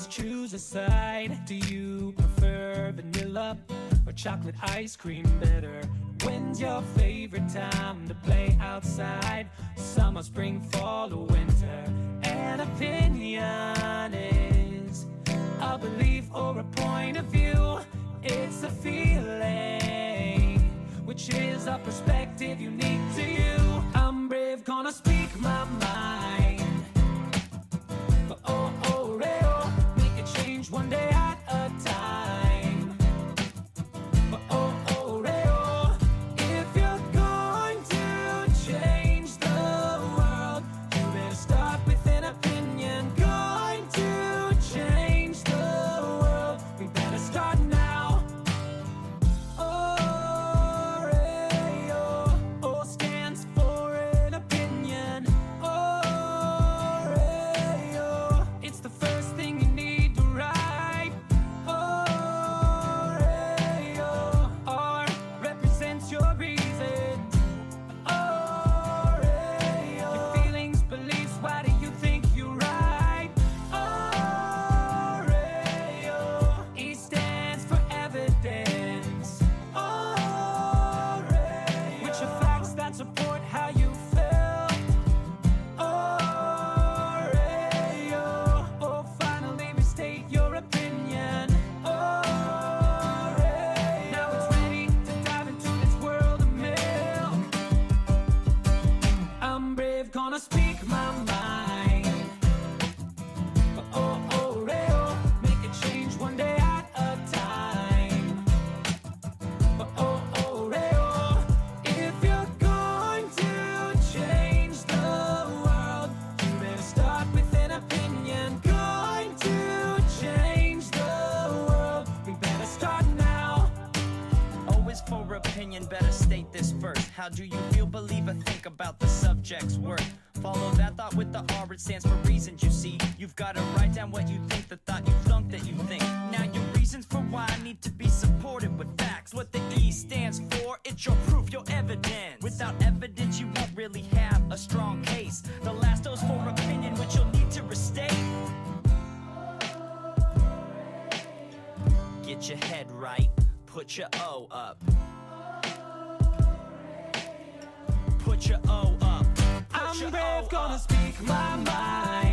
Please choose a side. Do you prefer vanilla or chocolate ice cream better? When's your favorite time to play outside? Summer, spring, fall, or winter? An opinion is a belief or a point of view. It's a feeling, which is a perspective unique to you. I'm brave, gonna speak my mind. But make a change one day at a time. But if you're going to change the world, you better start with an opinion. Going to change the world, we better start now. O stands for an opinion. It's the first thing you need to write. R represents your reasons. Your feelings, beliefs, why do you think you're right? E stands for evidence. Which are facts that support how you feel. Finally restate your opinion. Now it's ready to dive into this world of milk. I'm brave, gonna speak my mind. But make a change one day at a time. But if you're going to change the world, you better start with an opinion. Going to change the world, we better start now. O is for opinion, better state this first. How do you feel, believe, or think about the subject's worth? Follow that thought with the R, it stands for reasons, you see. You've got to write down what you think, the thought you thunk that you think. Now your reasons for why need to be supported with facts. What the E stands for, it's your proof, your evidence. Without evidence, you won't really have a strong case. The last O's for opinion, which you'll need to restate. Get your head right, put your O up. Put your O up. I'm brave, gonna speak my mind.